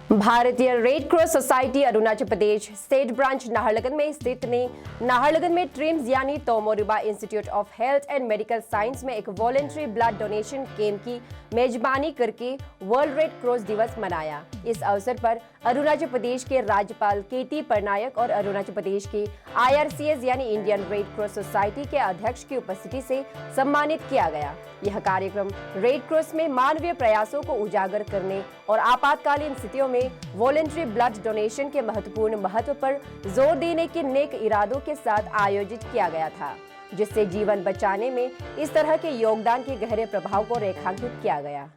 भारतीय red cross society Arunachal Pradesh state branch Naharlagun में स्थित ने नाहरलगुन में ट्रिम्स यानी Tomo Riba institute of health and medical science में एक वॉलेंट्री ब्लड डोनेशन कैंप की मेजबानी करके वर्ल्ड रेड क्रॉस दिवस मनाया। इस अवसर पर अरुणाचल प्रदेश के राज्यपाल केटी पटनायक और अरुणाचल प्रदेश के IRCS यानी इंडियन रेड क्रॉस सोसाइटी के अध्यक्ष की उपस्थिति से सम्मानित किया गया। यह कार्यक्रम रेड क्रॉस में मानवीय प्रयासों को उजागर करने और आपातकालीन स्थितियों में वॉलेंट्री ब्लड डोनेशन के महत्वपूर्ण महत्व पर जोर देने के नेक इरादों के साथ आयोजित किया गया था, जिससे जीवन बचाने में इस तरह के योगदान के गहरे प्रभाव को रेखांकित किया गया।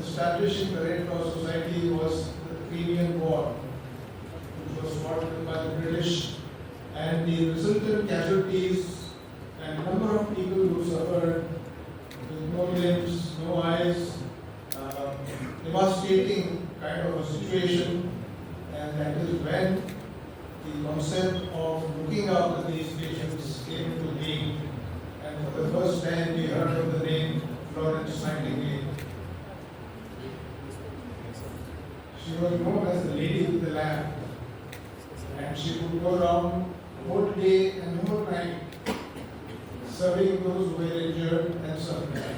Establishing the Red Cross Society was the Crimean War, which was fought by the British, and the resultant casualties and number of people who suffered with no limbs, no eyes, devastating kind of a situation, and that is when the concept of looking after these patients came into being, and for the first time we heard of the name Florence Nightingale. She was known as the lady with the lamp, and she would go around whole day and whole night serving those who were injured and suffering.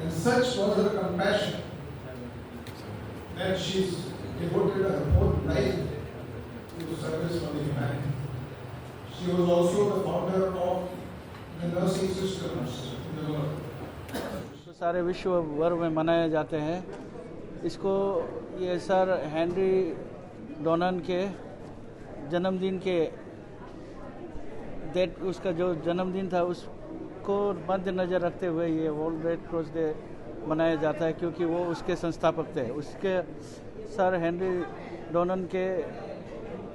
And such was her compassion that she devoted her whole life to service for the humanity. She was also the founder of the nursing systems in the world. सारे विश्व भर में मनाए जाते हैं। इसको ये sir Henry डोनन के जन्मदिन के डेट, उसका जो जन्मदिन था उसको मद्देनज़र रखते हुए ये वर्ल्ड रेड क्रॉस डे मनाया जाता है, क्योंकि वो उसके संस्थापक थे। उसके सर हेनरी डोनन के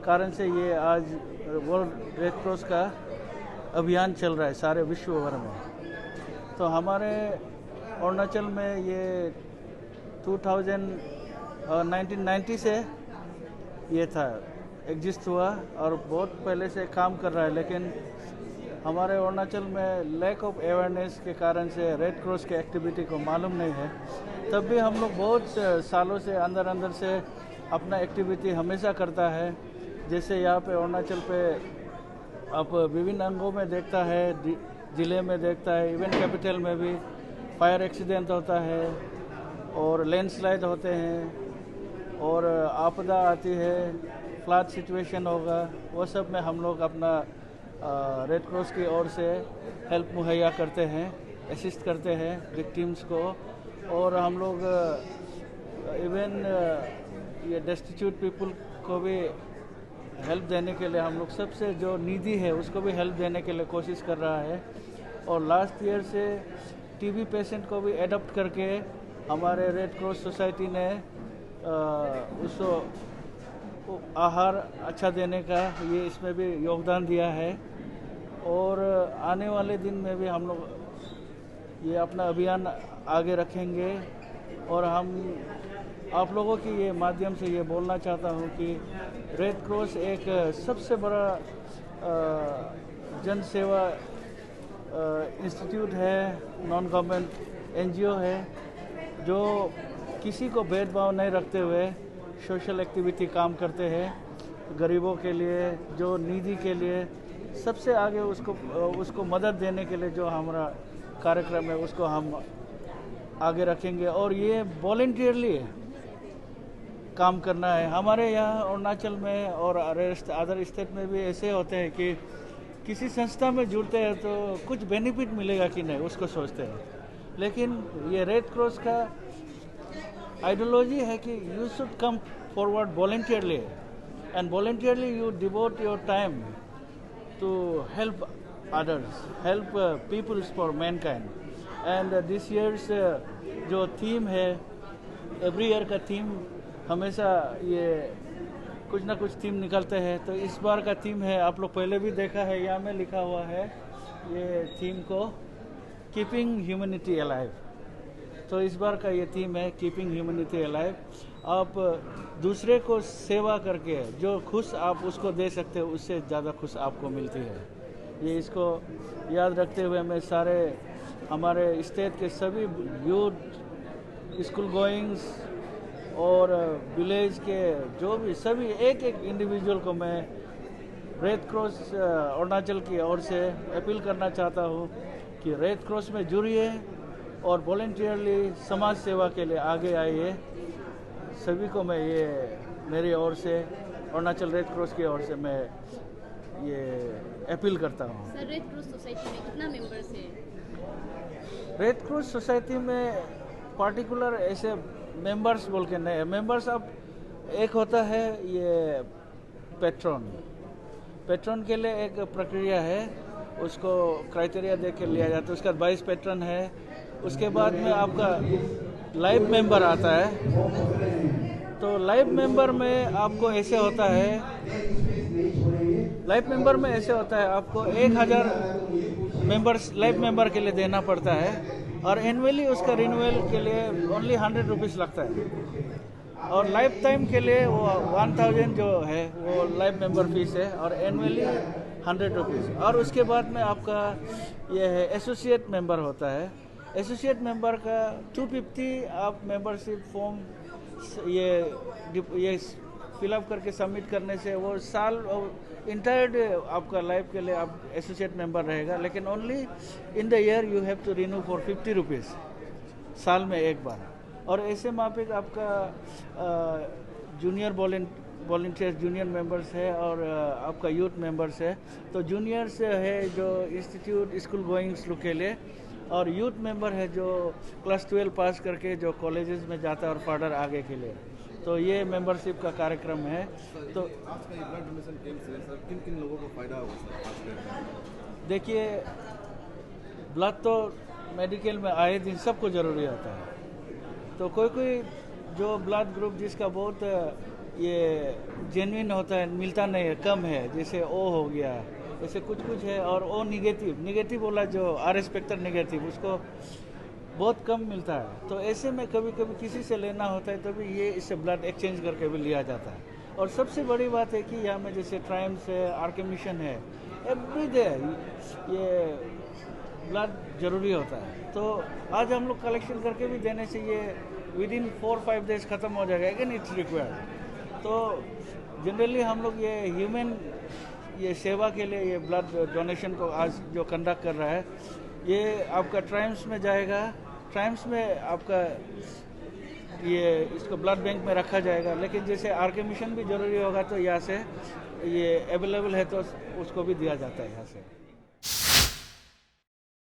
कारण से ये आज वर्ल्ड रेड क्रॉस का अभियान चल रहा है सारे विश्व भर में। तो हमारे अरुणाचल में ये 1990 से ये था एग्जिस्ट हुआ और बहुत पहले से काम कर रहा है, लेकिन हमारे अरुणाचल में लैक ऑफ अवेयरनेस के कारण से रेड क्रॉस के एक्टिविटी को मालूम नहीं है। तब भी हम लोग बहुत सालों से अंदर से अपना एक्टिविटी हमेशा करता है। जैसे यहाँ पे अरुणाचल पे आप विभिन्न अंगों में देखता है, ज़िले में देखता है, इवन कैपिटल में भी फायर एक्सीडेंट होता है और लैंडस्लाइड होते हैं और आपदा आती है, फ्लड सिचुएशन होगा, वो सब में हम लोग अपना रेड क्रॉस की ओर से हेल्प मुहैया करते हैं, असिस्ट करते हैं विक्टिम्स को। और हम लोग इवन ये डेस्टिट्यूट पीपल को भी हेल्प देने के लिए हम लोग सबसे जो नीडी है उसको भी हेल्प देने के लिए कोशिश कर रहा है। और लास्ट ईयर से टीबी पेशेंट को भी एडॉप्ट करके हमारे रेड क्रॉस सोसाइटी ने उसको आहार अच्छा देने का ये इसमें भी योगदान दिया है। और आने वाले दिन में भी हम लोग ये अपना अभियान आगे रखेंगे। और हम आप लोगों की ये माध्यम से ये बोलना चाहता हूँ कि रेड क्रॉस एक सबसे बड़ा जन सेवा इंस्टीट्यूट है, नॉन गवर्नमेंट NGO है, जो किसी को भेदभाव नहीं रखते हुए सोशल एक्टिविटी काम करते हैं। गरीबों के लिए, जो नीडी के लिए सबसे आगे उसको मदद देने के लिए जो हमारा कार्यक्रम है उसको हम आगे रखेंगे। और ये वॉलंटियरली काम करना है। हमारे यहाँ अरुणाचल में और अदर स्टेट में भी ऐसे होते हैं कि किसी संस्था में जुड़ते हैं तो कुछ बेनिफिट मिलेगा कि नहीं उसको सोचते हैं, लेकिन ये रेड क्रॉस का आइडियोलॉजी है कि you should come forward voluntarily, and voluntarily you devote your time to help others, help peoples for mankind. And this year's जो थीम है, एवरी ईयर का थीम हमेशा ये कुछ ना कुछ थीम निकलते हैं, तो इस बार का थीम है, आप लोग पहले भी देखा है, यहाँ में लिखा हुआ है ये थीम को कीपिंग ह्यूमैनिटी अलाइव। तो इस बार का ये थीम है कीपिंग ह्यूमैनिटी अलाइव। आप दूसरे को सेवा करके जो खुश आप उसको दे सकते हो, उससे ज़्यादा खुश आपको मिलती है। ये इसको याद रखते हुए मैं सारे हमारे स्टेट के सभी यूथ, स्कूल गोइंग्स और विलेज के जो भी सभी एक एक इंडिविजुअल को मैं रेड क्रॉस अरुणाचल की ओर से अपील करना चाहता हूँ कि रेड क्रॉस में जुड़िए और वॉलंटियरली समाज सेवा के लिए आगे आइए। सभी को मैं ये मेरी ओर से अरुणाचल रेड क्रॉस की ओर से मैं ये अपील करता हूँ। सर, रेड क्रॉस सोसाइटी में कितना मेंबर्स है? रेड क्रॉस सोसाइटी में पार्टिकुलर ऐसे मेंबर्स बोल के नहीं है। मेंबर्स अब एक होता है ये पेट्रन के लिए एक प्रक्रिया है, उसको क्राइटेरिया देख के लिया जाता है। उसका 22 पेट्रन है। उसके बाद में आपका लाइव मेंबर आता है। तो लाइव मेंबर में आपको ऐसे होता है, आपको 1000 मेंबर्स लाइव मेंबर के लिए देना पड़ता है और एनुअली उसका रिन्यूअल के लिए ओनली 100 रुपीज़ लगता है। और लाइफ टाइम के लिए वो 1000 जो है वो लाइव मेंबर फीस है और एनुअली 100 रुपीज़। और उसके बाद में आपका ये है एसोसिएट मेंबर होता है। एसोसिएट मेंबर का 250 आप मेंबरशिप फॉर्म ये फिलअप करके सबमिट करने से वो साल इंटायर आपका लाइफ के लिए आप एसोसिएट मेंबर रहेगा। लेकिन only in the year you have to renew for 50 rupees, साल में एक बार। और ऐसे माफिक आपका जूनियर वॉलंटियर्स जूनियर मेंबर्स है और आपका यूथ मेंबर्स है। तो जूनियर्स है जो इंस्टीट्यूट स्कूल गोइंग्स लोग के लिए, और यूथ मेंबर है जो क्लास 12 पास करके जो कॉलेजेस में जाता है और फर्दर आगे के लिए। तो ये मेंबरशिप का कार्यक्रम है। तो आज का ये ब्लड डोनेशन कैंप से सर किन किन लोगों को फायदा होगा सर आज के? देखिए, ब्लड तो मेडिकल में आए दिन सबको ज़रूरी होता है। तो कोई जो ब्लड ग्रुप जिसका बहुत ये जेन्युइन होता है, मिलता नहीं है, कम है, जैसे ओ हो गया, ऐसे कुछ है। और ओ निगेटिव बोला जो आर एक्सपेक्टर निगेटिव, उसको बहुत कम मिलता है। तो ऐसे में कभी किसी से लेना होता है तो भी ये इससे ब्लड एक्सचेंज करके भी लिया जाता है। और सबसे बड़ी बात है कि यहाँ में जैसे ट्राइम्स है, आर्के मिशन है, एवरी डे ये ब्लड जरूरी होता है। तो आज हम लोग कलेक्शन करके भी देने से ये विदिन 4-5 डेज ख़त्म हो जाएगा, अगेन इट्स रिक्वायर्ड। तो जनरली हम लोग ये ह्यूमन ये सेवा के लिए ये ब्लड डोनेशन को आज जो कंडक्ट कर रहा है, ये आपका ट्राइम्स में जाएगा। ट्राइम्स में आपका ये इसको ब्लड बैंक में रखा जाएगा। लेकिन जैसे आर्के मिशन भी ज़रूरी होगा तो यहाँ से ये अवेलेबल है तो उसको भी दिया जाता है यहाँ से।